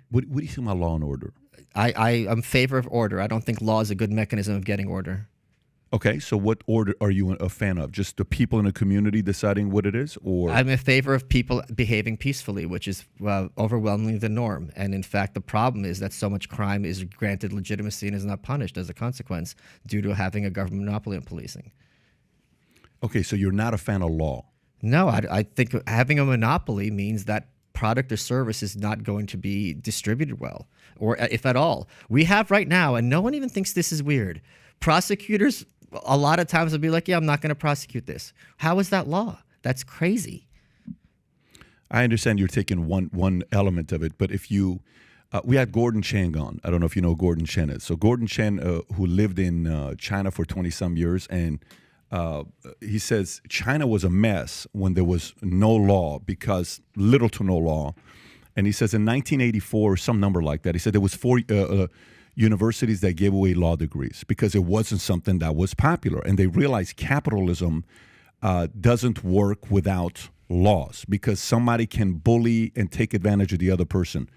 What do you think about law and order? I am in favor of order. I don't think law is a good mechanism of getting order. Okay, so what order are you a fan of? Just the people in a community deciding what it is, or I'm in favor of people behaving peacefully, which is overwhelmingly the norm. And in fact, the problem is that so much crime is granted legitimacy and is not punished as a consequence due to having a government monopoly on policing. okay, so you're not a fan of law. No, I think having a monopoly means that product or service is not going to be distributed well, or if at all. We have right now, and no one even thinks this is weird, prosecutors a lot of times will be like, yeah, I'm not going to prosecute this. How is that law? That's crazy. I understand you're taking one element of it, but if you, we had Gordon Chang on. I don't know if you know who Gordon Chang is. So Gordon Chang, who lived in China for 20-some years, and he says China was a mess when there was no law, because little to no law. And he says in 1984, some number like that, he said there was 4 universities that gave away law degrees because it wasn't something that was popular. And they realized capitalism doesn't work without laws, because somebody can bully and take advantage of the other person.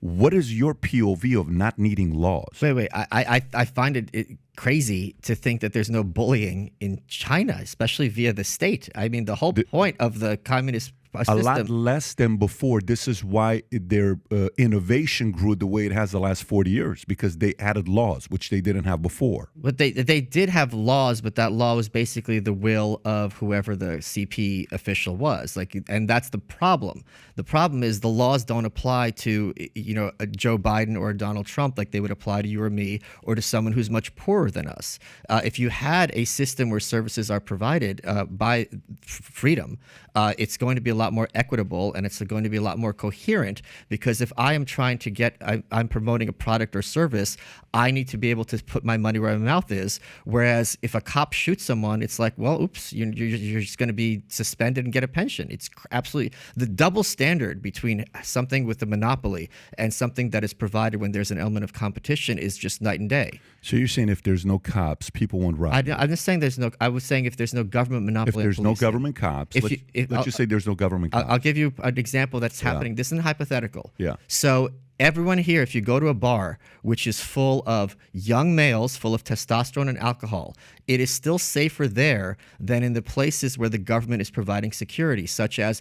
What is your POV of not needing laws? Wait. I find it crazy to think that there's no bullying in China, especially via the state. I mean, the whole point of the communist system. A lot less than before. This is why their innovation grew the way it has the last 40 years, because they added laws, which they didn't have before. But they did have laws, but that law was basically the will of whoever the CP official was. And that's the problem. The problem is the laws don't apply to, a Joe Biden or a Donald Trump like they would apply to you or me, or to someone who's much poorer than us. If you had a system where services are provided by freedom, it's going to be a lot more equitable, and it's going to be a lot more coherent, because if I am trying to I'm promoting a product or service, I need to be able to put my money where my mouth is. Whereas if a cop shoots someone, it's like, well, oops, you're just going to be suspended and get a pension. It's absolutely the double standard between something with a monopoly and something that is provided when there's an element of competition is just night and day. So you're saying if there's no cops, people won't rob? I'm just saying I was saying if there's no government monopoly. If there's no government cops, let's just say there's no government cops. I'll give you an example that's happening. This isn't hypothetical. Yeah. So everyone here, if you go to a bar which is full of young males, full of testosterone and alcohol, it is still safer there than in the places where the government is providing security, such as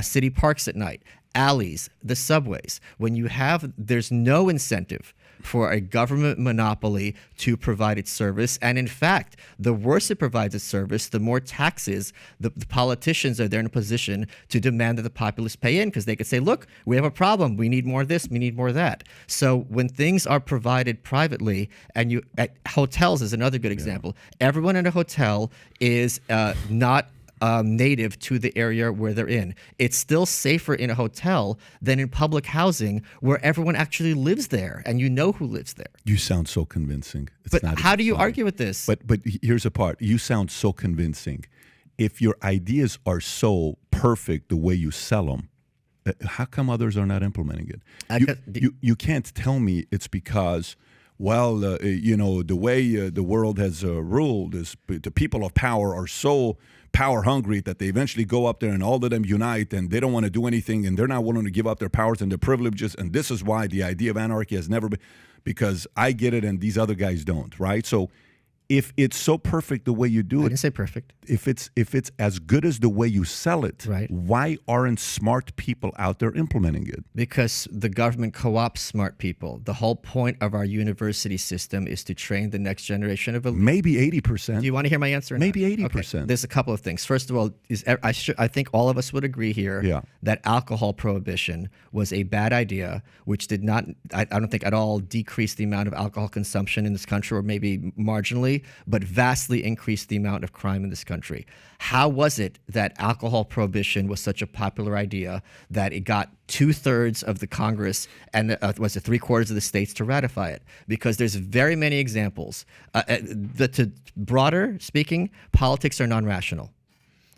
city parks at night, alleys, the subways. There's no incentive for a government monopoly to provide its service. And in fact, the worse it provides its service, the more taxes the politicians are there in a position to demand that the populace pay in, because they could say, look, we have a problem. We need more of this. We need more of that. So when things are provided privately, and at hotels is another good example. Everyone in a hotel is not native to the area where they're in. It's still safer in a hotel than in public housing where everyone actually lives there and you know who lives there. You sound so convincing. But how do you argue with this? But here's the part. You sound so convincing. If your ideas are so perfect the way you sell them, how come others are not implementing it? You can't tell me it's because, the way the world has ruled is the people of power are so power hungry that they eventually go up there and all of them unite, and they don't want to do anything, and they're not willing to give up their powers and their privileges. And this is why the idea of anarchy has never been, because I get it and these other guys don't, right? So if it's so perfect the way you do it, I didn't say perfect. If it's as good as the way you sell it, right, why aren't smart people out there implementing it? Because the government co-opts smart people. The whole point of our university system is to train the next generation of maybe 80%. Do you want to hear my answer? Maybe 80%. Okay. There's a couple of things. First of all, I think all of us would agree here that alcohol prohibition was a bad idea, which did not, I don't think at all, decrease the amount of alcohol consumption in this country, or maybe marginally, but vastly increased the amount of crime in this country. How was it that alcohol prohibition was such a popular idea that it got 2/3 of the Congress and was it 3/4 of the states to ratify it? Because there's very many examples. To broader speaking, politics are non-rational.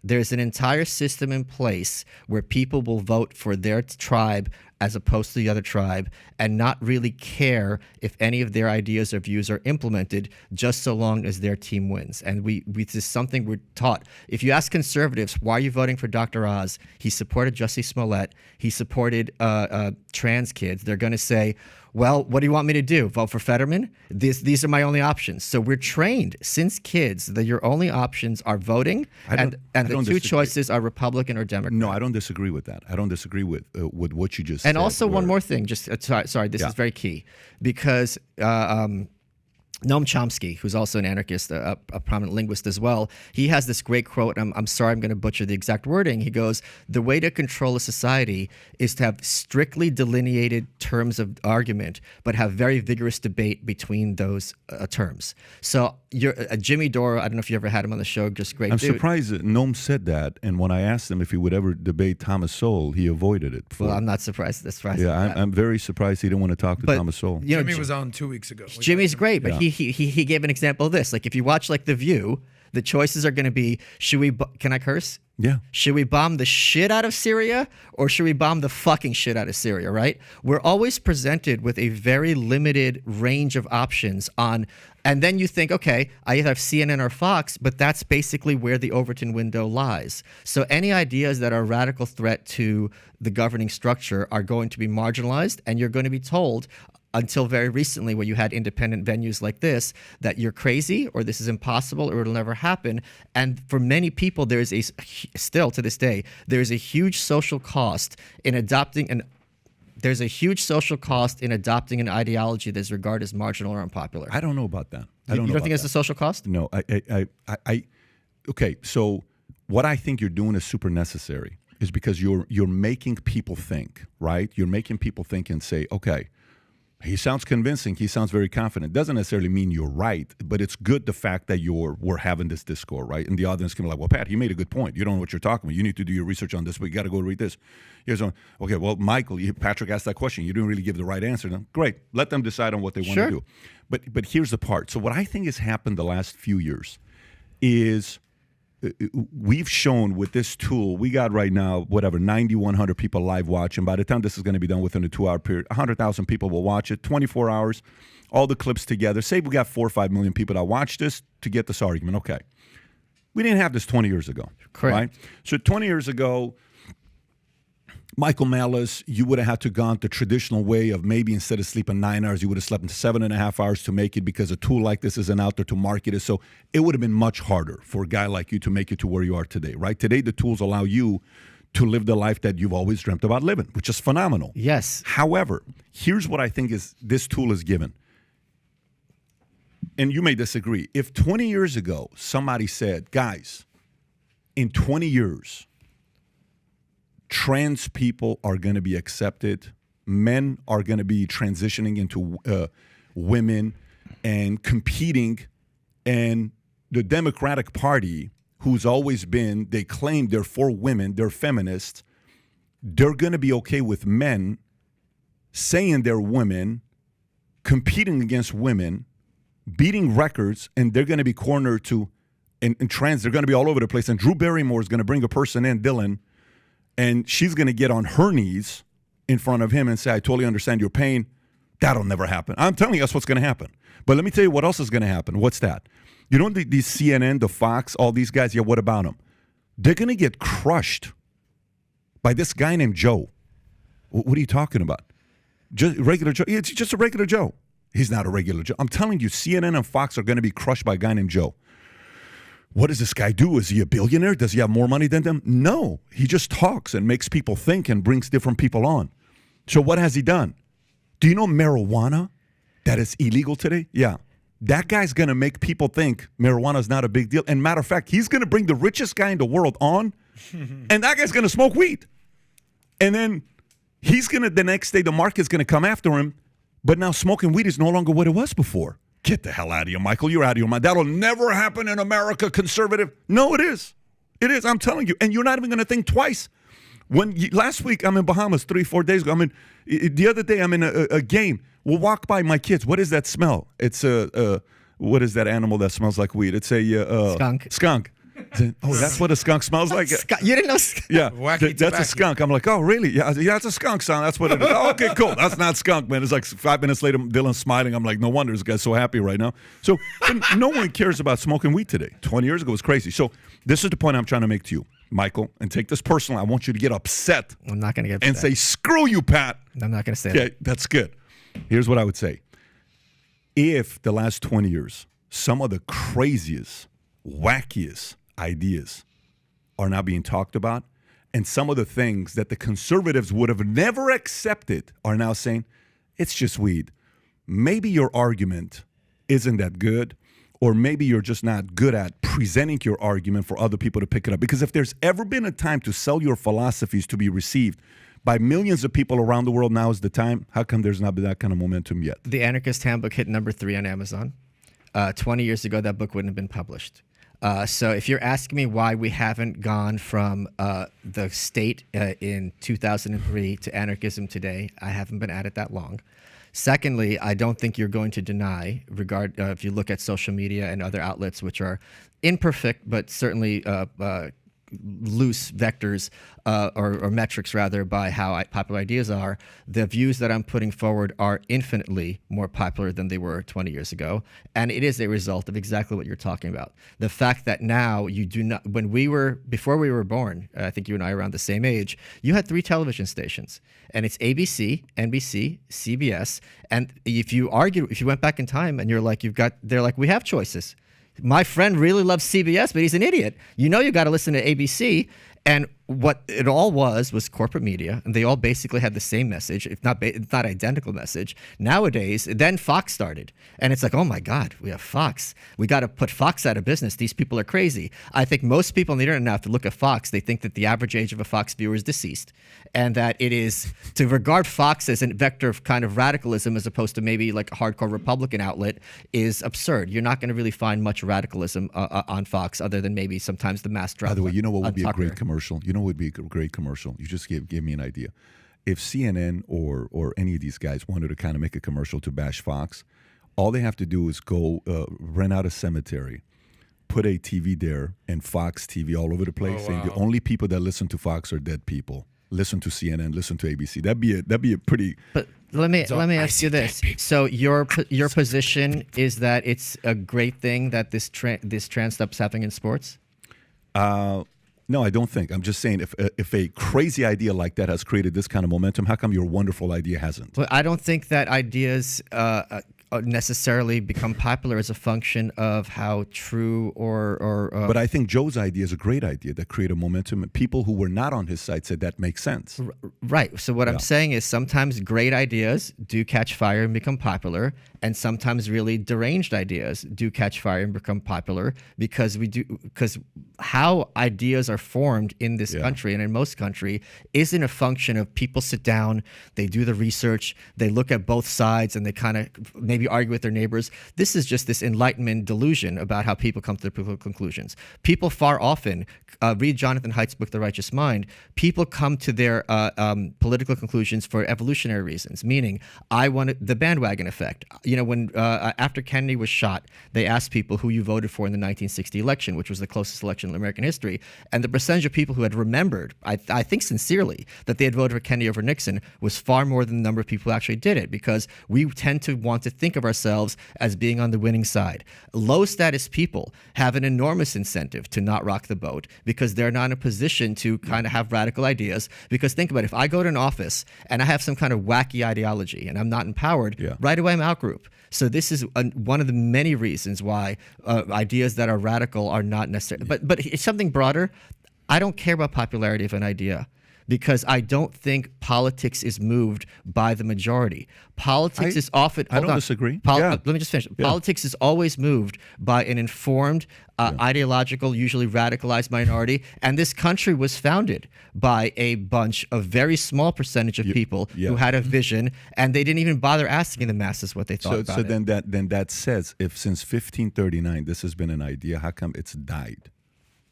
There's an entire system in place where people will vote for their tribe as opposed to the other tribe, and not really care if any of their ideas or views are implemented, just so long as their team wins. And this is something we're taught. If you ask conservatives, why are you voting for Dr. Oz? He supported Jussie Smollett. He supported trans kids. They're going to say, well, what do you want me to do? Vote for Fetterman? These are my only options. So we're trained since kids that your only options are voting, and the two choices are Republican or Democrat. No, I don't disagree with that. I don't disagree with what you just said. And also one more thing, just sorry, this is very key, because Noam Chomsky, who's also an anarchist, a prominent linguist as well, he has this great quote. I'm sorry, I'm going to butcher the exact wording. He goes, "The way to control a society is to have strictly delineated terms of argument, but have very vigorous debate between those terms." So Jimmy Dore, I don't know if you ever had him on the show, just great I'm dude. surprised that Noam said that, and when I asked him if he would ever debate Thomas Sowell, he avoided it. Well, I'm not surprised. That's right. Yeah, I'm very surprised he didn't want to talk to Thomas Sowell. You know, Jimmy was on 2 weeks ago. Jimmy's great, but he gave an example of this. Like, if you watch like The View, the choices are going to be: can I curse? Yeah. Should we bomb the shit out of Syria, or should we bomb the fucking shit out of Syria, right? We're always presented with a very limited range of options on, and then you think, okay, I either have CNN or Fox, but that's basically where the Overton window lies. So any ideas that are a radical threat to the governing structure are going to be marginalized, and you're going to be told, until very recently, where you had independent venues like this, that you're crazy, or this is impossible, or it'll never happen. And for many people, still to this day, there's a huge social cost in adopting an ideology that's regarded as marginal or unpopular. I don't know about that. You don't think it's a social cost? No, okay, so what I think you're doing is super necessary, is because you're making people think, right? You're making people think and say, okay, he sounds convincing. He sounds very confident. Doesn't necessarily mean you're right, but it's good the fact that we're having this discourse, right? And the audience can be like, well, Pat, he made a good point. You don't know what you're talking about. You need to do your research on this, but you got to go read this. Okay, well, Michael, Patrick asked that question. You didn't really give the right answer. No? Great. Let them decide on what they want to do. But here's the part. So what I think has happened the last few years is we've shown with this tool, we got right now, 9,100 people live watching. By the time this is going to be done within a 2-hour period, 100,000 people will watch it, 24 hours, all the clips together. Say we got 4 or 5 million people that watch this to get this argument. Okay. We didn't have this 20 years ago. Correct. Right? So 20 years ago, Michael Malice, you would have had to gone the traditional way of maybe instead of sleeping 9 hours, you would have slept in 7.5 hours to make it, because a tool like this isn't out there to market it. So it would have been much harder for a guy like you to make it to where you are today, right? Today, the tools allow you to live the life that you've always dreamt about living, which is phenomenal. Yes. However, here's what I think is this tool is given. And you may disagree. If 20 years ago, somebody said, guys, in 20 years, trans people are going to be accepted, men are going to be transitioning into women and competing, and the Democratic Party, who's always been, they claim they're for women, they're feminists, they're going to be okay with men saying they're women, competing against women, beating records, and they're going to be cornered to, and trans, they're going to be all over the place. And Drew Barrymore is going to bring a person in, Dylan, and she's going to get on her knees in front of him and say, I totally understand your pain. That'll never happen. I'm telling you that's what's going to happen. But let me tell you what else is going to happen. What's that? You know, these CNN, the Fox, all these guys, yeah, what about them? They're going to get crushed by this guy named Joe. What are you talking about? Just regular Joe? It's just a regular Joe. He's not a regular Joe. I'm telling you, CNN and Fox are going to be crushed by a guy named Joe. What does this guy do? Is he a billionaire? Does he have more money than them? No. He just talks and makes people think and brings different people on. So what has he done? Do you know marijuana that is illegal today? Yeah. That guy's going to make people think marijuana is not a big deal. And matter of fact, he's going to bring the richest guy in the world on, and that guy's going to smoke weed. And then he's going to, the next day, the market's going to come after him, but now smoking weed is no longer what it was before. Get the hell out of here, Michael. You're out of your mind. That'll never happen in America, conservative. No, it is. It is. I'm telling you. And you're not even going to think twice. Last week, I'm in Bahamas 3-4 days ago. The other day, I'm in a game. We'll walk by my kids. What is that smell? It's what is that animal that smells like weed? It's a skunk. Skunk. Oh, that's what a skunk smells like? You didn't know? Yeah, Wacky that's tobacco. a skunk. I'm like, oh, really? Yeah, it's a skunk sound. That's what it is. Oh, okay, cool. That's not skunk, man. It's like 5 minutes later, Dylan's smiling. I'm like, no wonder this guy's so happy right now. So no one cares about smoking weed today. 20 years ago, it was crazy. So this is the point I'm trying to make to you, Michael, and take this personally. I want you to get upset. I'm not going to get upset. And say, screw you, Pat. I'm not going to say Okay, that. that's good. Here's what I would say. If the last 20 years, some of the craziest, wackiest ideas are now being talked about, and some of the things that the conservatives would have never accepted are now saying, it's just weed. Maybe your argument isn't that good, or maybe you're just not good at presenting your argument for other people to pick it up. Because if there's ever been a time to sell your philosophies to be received by millions of people around the world, now is the time. How come there's not been that kind of momentum yet? The Anarchist Handbook hit number 3 on Amazon. 20 years ago, that book wouldn't have been published. So if you're asking me why we haven't gone from the state in 2003 to anarchism today, I haven't been at it that long. Secondly, I don't think you're going to deny, if you look at social media and other outlets, which are imperfect, but certainly loose vectors or metrics rather by how popular ideas are, the views that I'm putting forward are infinitely more popular than they were 20 years ago. And it is a result of exactly what you're talking about. The fact that now you do not, before we were born, I think you and I are around the same age, you had 3 television stations. And it's ABC, NBC, CBS. And if you went back in time and you're like, they're like, we have choices. My friend really loves CBS, but he's an idiot. You got to listen to ABC. And what it all was corporate media, and they all basically had the same message, if not identical message. Nowadays, then Fox started, and it's like, oh my God, we have Fox. We got to put Fox out of business. These people are crazy. I think most people on the internet now, if they look at Fox, they think that the average age of a Fox viewer is deceased, and that it is to regard Fox as a vector of kind of radicalism as opposed to maybe like a hardcore Republican outlet is absurd. You're not going to really find much radicalism on Fox, other than maybe sometimes the mass drop. By the way, you know what would be a Tucker. great commercial? You know what would be a great commercial? You just gave me an idea. If CNN or any of these guys wanted to kind of make a commercial to bash Fox, all they have to do is go rent out a cemetery, put a TV there, and Fox TV all over the place, saying the only people that listen to Fox are dead people. Listen to CNN, listen to ABC. That'd be a pretty. But let me ask you this. So your position is that it's a great thing that this trend stuff's happening in sports? No, I don't think. I'm just saying if a crazy idea like that has created this kind of momentum, how come your wonderful idea hasn't? But I don't think that ideas necessarily become popular as a function of how true or But I think Joe's idea is a great idea that created momentum, and people who were not on his side said that makes sense. Right. So what I'm saying is sometimes great ideas do catch fire and become popular, and sometimes really deranged ideas do catch fire and become popular because how ideas are formed in this country and in most country isn't a function of people sit down, they do the research, they look at both sides, and they kind of maybe argue with their neighbors. This is just this Enlightenment delusion about how people come to their political conclusions. People far often, read Jonathan Haidt's book, The Righteous Mind, people come to their political conclusions for evolutionary reasons, meaning I wanted the bandwagon effect. When after Kennedy was shot, they asked people who you voted for in the 1960 election, which was the closest election in American history, and the percentage of people who had remembered, I think sincerely, that they had voted for Kennedy over Nixon was far more than the number of people who actually did it, because we tend to want to think of ourselves as being on the winning side. Low status people have an enormous incentive to not rock the boat because they're not in a position to kind of have radical ideas. Because think about it, if I go to an office and I have some kind of wacky ideology and I'm not empowered, right away I'm outgroup. So this is one of the many reasons why ideas that are radical are not necessary. But it's something broader. I don't care about popularity of an idea, because I don't think politics is moved by the majority. Politics is often... I don't disagree. Let me just finish. Politics is always moved by an informed, ideological, usually radicalized minority. And this country was founded by a bunch of very small percentage of people who had a vision, and they didn't even bother asking the masses what they thought about it. So then that says, if since 1539 this has been an idea, how come it's died?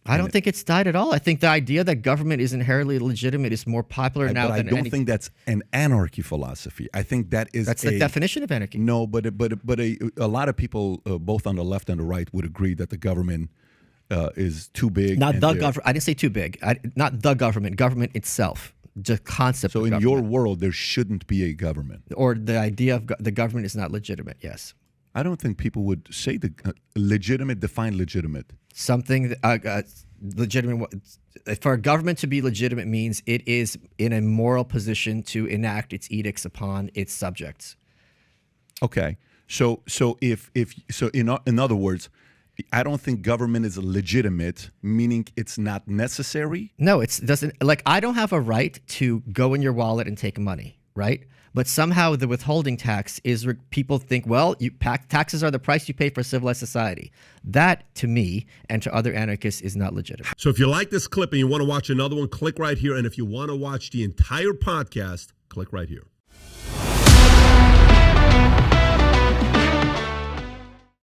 I don't think it's died at all. I think the idea that government is inherently legitimate is more popular now than I don't think that's an anarchy philosophy. I think that's the definition of anarchy. No, but a lot of people, both on the left and the right, would agree that the government is too big. Not and the they're- government. I didn't say too big. Not the government. Government itself. The concept. So of in government. your world, there shouldn't be a government. Or the idea of the government is not legitimate. Yes. I don't think people would say the legitimate. Define legitimate. Something legitimate. For a government to be legitimate means it is in a moral position to enact its edicts upon its subjects. Okay. So in other words, I don't think government is legitimate, meaning it's not necessary. No, it doesn't. Like, I don't have a right to go in your wallet and take money, right? But somehow the withholding tax is people think, well, taxes are the price you pay for a civilized society. That, to me and to other anarchists, is not legitimate. So if you like this clip and you want to watch another one, click right here. And if you want to watch the entire podcast, click right here.